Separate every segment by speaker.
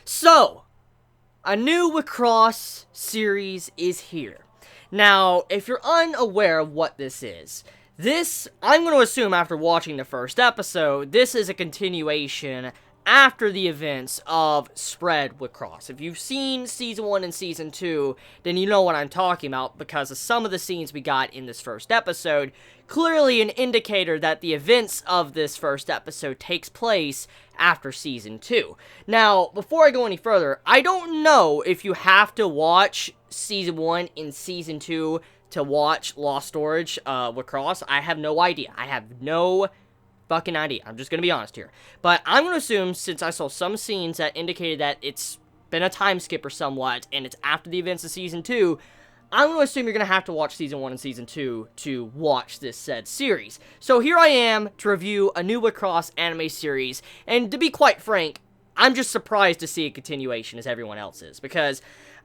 Speaker 1: So, a new WIXOSS series is here. Now, if you're unaware of what this is, I'm going to assume after watching the first episode, this is a continuation after the events of Spread WIXOSS. If you've seen Season 1 and Season 2, then you know what I'm talking about, because of some of the scenes we got in this first episode, clearly an indicator that the events of this first episode takes place after Season 2. Now, before I go any further, I don't know if you have to watch Season 1 and Season 2 to watch Lostorage WIXOSS. I have no idea. I have no fucking idea. I'm just gonna be honest here. But I'm gonna assume, since I saw some scenes that indicated that it's been a time skipper somewhat, and it's after the events of Season 2, I'm gonna assume you're gonna have to watch Season 1 and Season 2 to watch this said series. So here I am to review a new WIXOSS anime series, and to be quite frank, I'm just surprised to see a continuation as everyone else is, because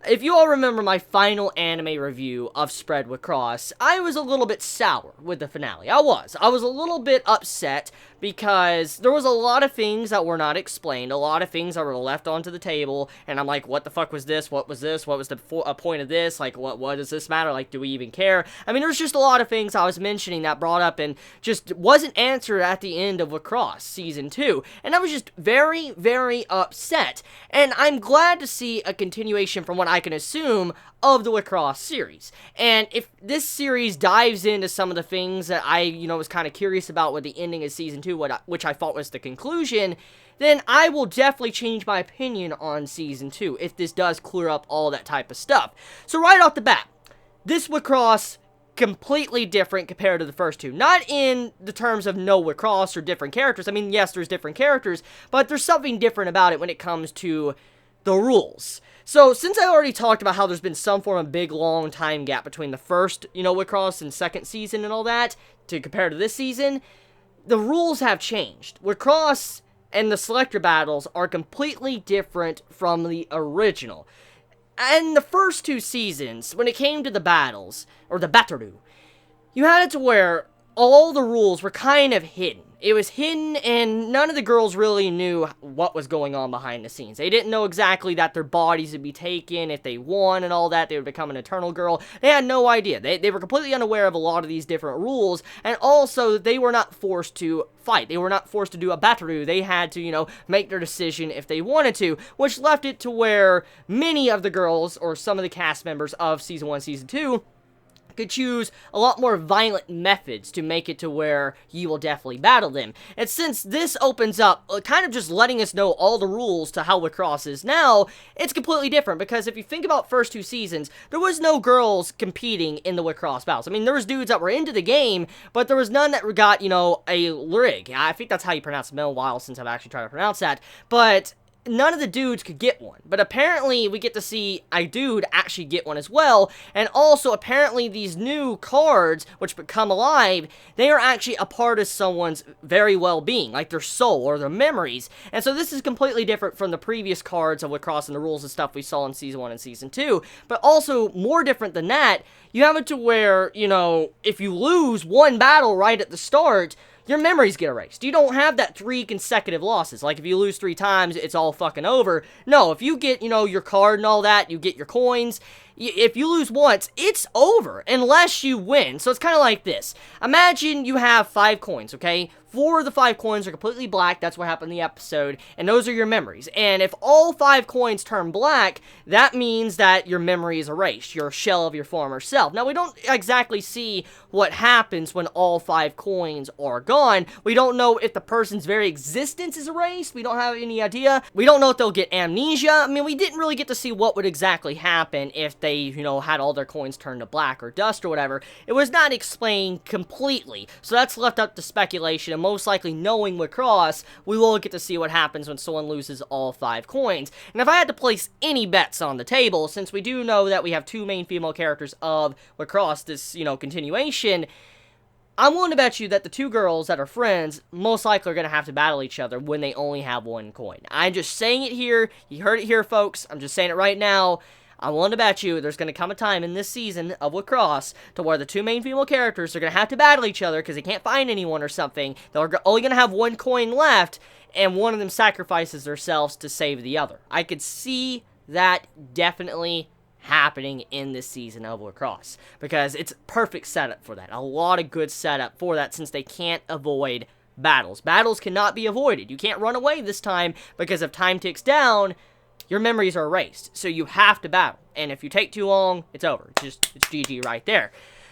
Speaker 1: if you all remember my final anime review of Spread WIXOSS, I was a little bit sour with the finale. I was a little bit upset because there was a lot of things that were not explained, a lot of things that were left onto the table, and I'm like, what the fuck was this? What was this? What was the point of this? Like, what does this matter? Like, do we even care? I mean, there's just a lot of things I was mentioning that brought up and just wasn't answered at the end of WIXOSS Season 2, and I was just very, very upset, and I'm glad to see a continuation from what I can assume of the WIXOSS series. And if this series dives into some of the things that I, was kind of curious about with the ending of Season 2, which I thought was the conclusion, then I will definitely change my opinion on Season 2, if this does clear up all that type of stuff. So right off the bat, this WIXOSS completely different compared to the first two. Not in the terms of no WIXOSS or different characters. I mean, yes, there's different characters, but there's something different about it when it comes to the rules. So, since I already talked about how there's been some form of big, long time gap between the first, WIXOSS and second season and all that, to compare to this season, the rules have changed. WIXOSS and the selector battles are completely different from the original. And the first two seasons, when it came to the battles, or the Bataru, you had it to where all the rules were kind of hidden. It was hidden, and none of the girls really knew what was going on behind the scenes. They didn't know exactly that their bodies would be taken if they won and all that. They would become an eternal girl. They had no idea. They were completely unaware of a lot of these different rules, and also they were not forced to fight. They were not forced to do a Bataru. They had to, make their decision if they wanted to, which left it to where many of the girls, or some of the cast members of Season 1, Season 2, could choose a lot more violent methods to make it to where you will definitely battle them. And since this opens up, kind of just letting us know all the rules to how WIXOSS is now, it's completely different, because if you think about first two seasons, there was no girls competing in the WIXOSS battles. I mean, there was dudes that were into the game, but there was none that got, a rig. I think that's how you pronounce it. It's been a while since I've actually tried to pronounce that, but none of the dudes could get one, but apparently we get to see a dude actually get one as well, and also apparently these new cards, which become alive, they are actually a part of someone's very well-being, like their soul or their memories, and so this is completely different from the previous cards of WIXOSS and the rules and stuff we saw in Season 1 and Season 2, but also more different than that, you have it to where, if you lose one battle right at the start, your memories get erased. You don't have that 3 consecutive losses. Like, if you lose 3 times, it's all fucking over. No, if you get, your card and all that, you get your coins, if you lose once, it's over, unless you win. So it's kind of like this. Imagine you have 5 coins, okay? 4 of the 5 coins are completely black, that's what happened in the episode, and those are your memories. And if all 5 coins turn black, that means that your memory is erased, you're a shell of your former self. Now, we don't exactly see what happens when all 5 coins are gone. We don't know if the person's very existence is erased, we don't have any idea. We don't know if they'll get amnesia. I mean, we didn't really get to see what would exactly happen if they, had all their coins turned to black or dust or whatever. It was not explained completely, so that's left up to speculation. Most likely, knowing WIXOSS, we will get to see what happens when someone loses all 5 coins. And if I had to place any bets on the table, since we do know that we have 2 main female characters of WIXOSS, this, continuation, I'm willing to bet you that the 2 girls that are friends most likely are going to have to battle each other when they only have 1 coin. I'm just saying it here. You heard it here, folks. I'm just saying it right now. I'm willing to bet you there's going to come a time in this season of WIXOSS to where the two main female characters are going to have to battle each other because they can't find anyone or something. They're only going to have one coin left, and one of them sacrifices themselves to save the other. I could see that definitely happening in this season of WIXOSS because it's perfect setup for that. A lot of good setup for that since they can't avoid battles. Battles cannot be avoided. You can't run away this time because if time ticks down, your memories are erased. So you have to battle. And if you take too long, it's over. It's GG right there.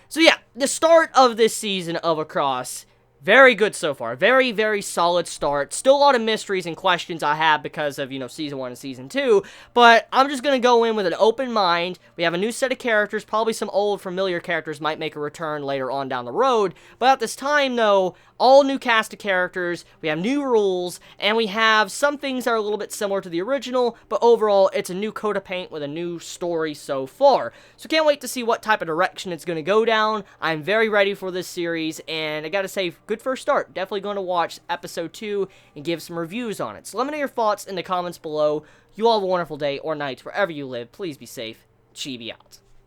Speaker 1: So yeah, the start of this season of WIXOSS, very good so far. Very, very solid start. Still a lot of mysteries and questions I have because of, Season 1 and Season 2. But I'm just going to go in with an open mind. We have a new set of characters. Probably some old familiar characters might make a return later on down the road. But at this time, though, all new cast of characters. We have new rules. And we have some things that are a little bit similar to the original. But overall, it's a new coat of paint with a new story so far. So can't wait to see what type of direction it's going to go down. I'm very ready for this series. And I gotta say, good first start. Definitely going to watch episode 2 and give some reviews on it. So let me know your thoughts in the comments below. You all have a wonderful day or night wherever you live. Please be safe. Chibi out.